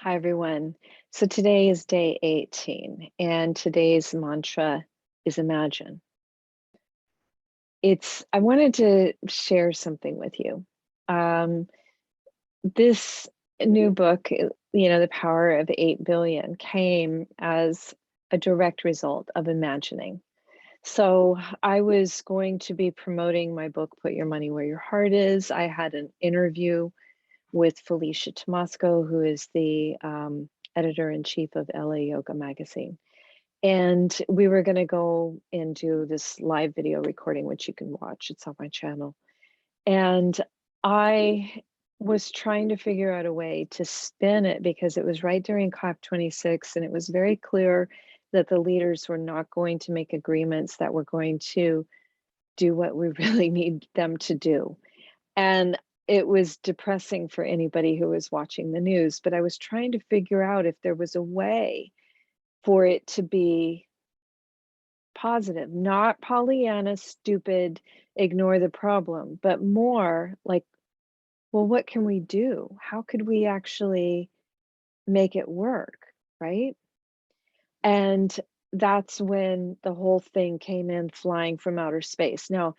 Hi, everyone. So today is day 18, and today's mantra is imagine. I wanted to share something with you. Um, this new book, The Power of 8 Billion, came as a direct result of imagining. So I was going to be promoting my book, Put Your Money Where Your Heart Is. I had an interview with Felicia Tomasco, who is the editor in chief of LA Yoga Magazine. And we were going to go and do this live video recording, which you can watch. It's on my channel. And I was trying to figure out a way to spin it because it was right during COP26, and it was very clear that the leaders were not going to make agreements that were going to do what we really need them to do. And it was depressing for anybody who was watching the news, but I was trying to figure out if there was a way for it to be positive, not Pollyanna, stupid, ignore the problem, but more like, well, what can we do? How could we actually make it work? Right. And that's when the whole thing came in flying from outer space. Now,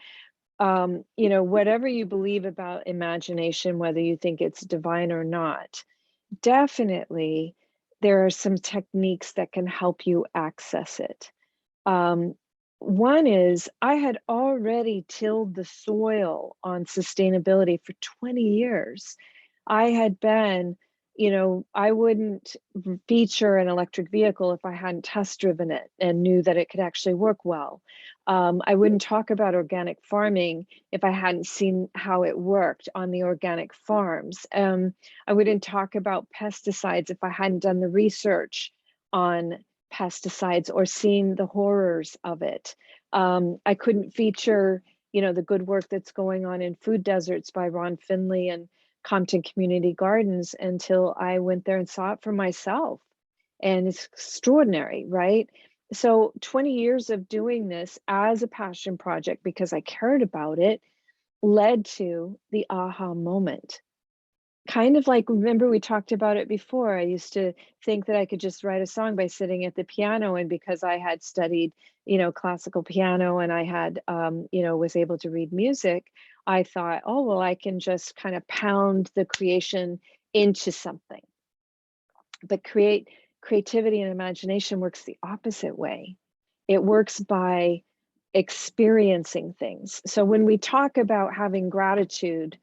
whatever you believe about imagination, whether you think it's divine or not, definitely there are some techniques that can help you access it. Um, One is I had already tilled the soil on sustainability for 20 years. I had been, I wouldn't feature an electric vehicle if I hadn't test driven it and knew that it could actually work well. I wouldn't talk about organic farming if I hadn't seen how it worked on the organic farms. I wouldn't talk about pesticides if I hadn't done the research on pesticides or seen the horrors of it. I couldn't feature, the good work that's going on in food deserts by Ron Finley and Compton Community Gardens until I went there and saw it for myself. And it's extraordinary, right? So 20 years of doing this as a passion project because I cared about it led to the aha moment. Kind of like, remember we talked about it before. I used to think that I could just write a song by sitting at the piano, and because I had studied, classical piano, and I had, was able to read music, I thought, oh, well, I can just kind of pound the creation into something. But creativity and imagination works the opposite way. It works by experiencing things. So when we talk about having gratitude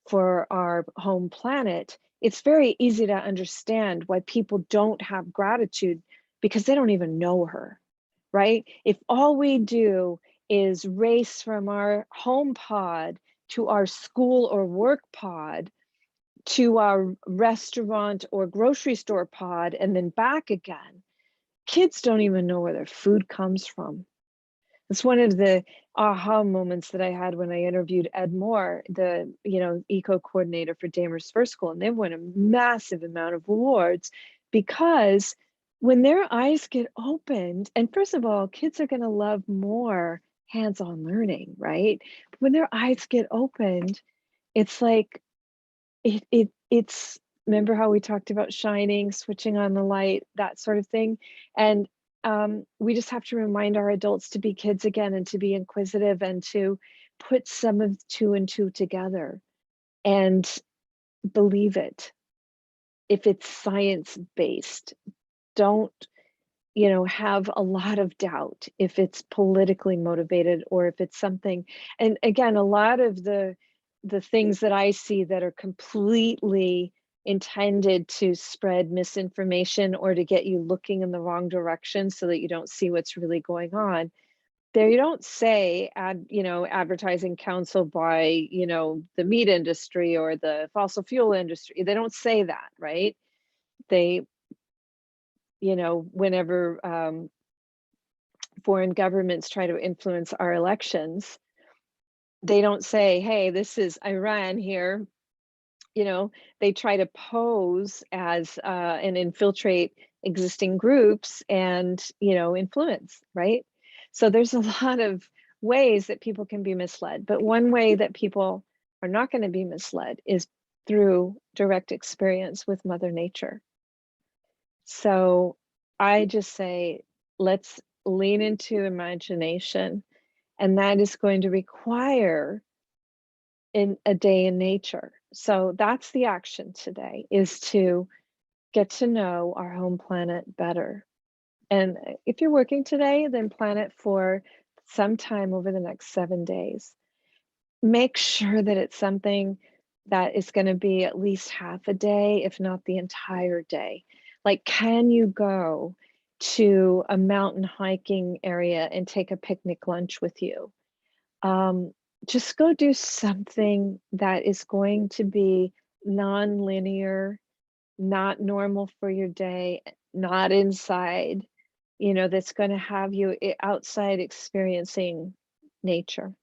for our home planet, it's very easy to understand why people don't have gratitude because they don't even know her, right? If all we do is race from our home pod to our school or work pod to our restaurant or grocery store pod and then back again, kids don't even know where their food comes from. It's one of the aha moments that I had when I interviewed Ed Moore, the eco coordinator for Damer's First School, and they've won a massive amount of awards because when their eyes get opened, and first of all, kids are going to love more hands-on learning, right? But when their eyes get opened, it's like it's remember how we talked about shining, switching on the light, that sort of thing, and we just have to remind our adults to be kids again and to be inquisitive and to put some of two and two together and believe it. If it's science based, don't, have a lot of doubt if it's politically motivated or if it's something. And again, a lot of the things that I see that are completely intended to spread misinformation or to get you looking in the wrong direction so that you don't see what's really going on. There you don't say advertising counsel by, the meat industry or the fossil fuel industry. They don't say that, right? They, whenever foreign governments try to influence our elections, they don't say, hey, this is Iran here. They try to pose as and infiltrate existing groups and, influence, right? So there's a lot of ways that people can be misled. But one way that people are not going to be misled is through direct experience with Mother Nature. So I just say, let's lean into imagination, and that is going to require in a day in nature. So that's the action today, is to get to know our home planet better. And if you're working today, then plan it for some time over the next 7 days. Make sure that it's something that is going to be at least half a day, if not the entire day. Like, can you go to a mountain hiking area and take a picnic lunch with you? Um, just go do something that is going to be non-linear, not normal for your day, not inside, that's going to have you outside experiencing nature.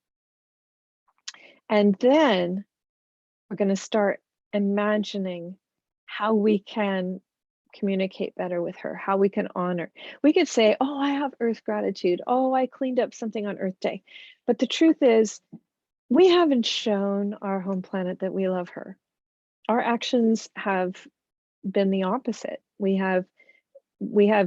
And then we're going to start imagining how we can communicate better with her, how we can honor. We could say, oh, I have earth gratitude. Oh, I cleaned up something on Earth Day. But the truth is, we haven't shown our home planet that we love her. Our actions have been the opposite. We have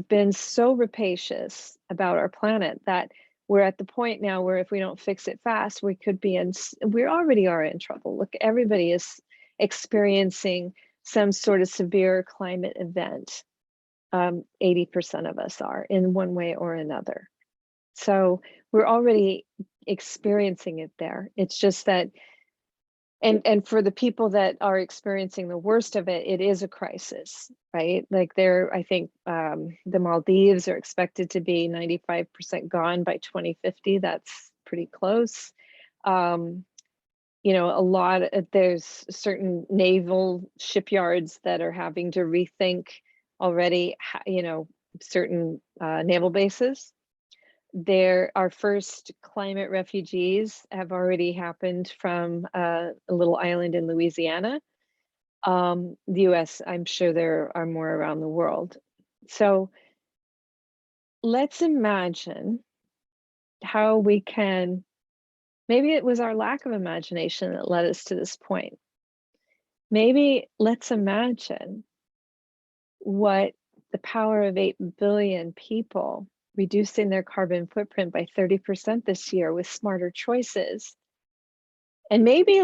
been so rapacious about our planet that we're at the point now where if we don't fix it fast, we could be we already are in trouble. Look, everybody is experiencing some sort of severe climate event. 80% of us are in one way or another. So we're already experiencing it there. It's just that, and for the people that are experiencing the worst of it, it is a crisis, right? Like I think the Maldives are expected to be 95% gone by 2050. That's pretty close. There's certain naval shipyards that are having to rethink already, certain naval bases. Our first climate refugees have already happened from a little island in Louisiana. The US, I'm sure there are more around the world. So let's imagine how we can, maybe it was our lack of imagination that led us to this point. Maybe let's imagine what the power of 8 billion people reducing their carbon footprint by 30% this year with smarter choices, and maybe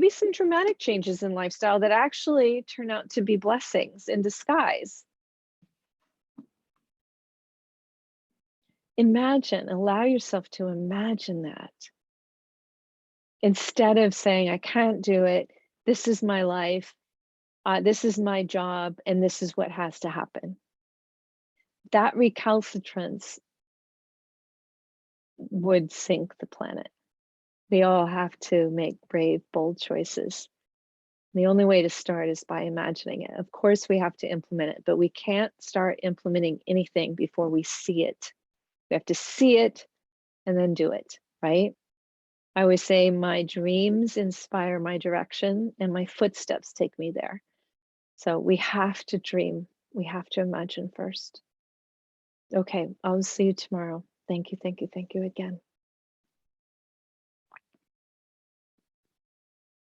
some dramatic changes in lifestyle that actually turn out to be blessings in disguise. Allow yourself to imagine that, instead of saying, I can't do it, this is my life, this is my job, and this is what has to happen. That recalcitrance would sink the planet. We all have to make brave, bold choices. The only way to start is by imagining it. Of course, we have to implement it, but we can't start implementing anything before we see it. We have to see it and then do it, right? I always say my dreams inspire my direction and my footsteps take me there. So we have to dream. We have to imagine first. Okay, I'll see you tomorrow. Thank you, thank you, thank you again.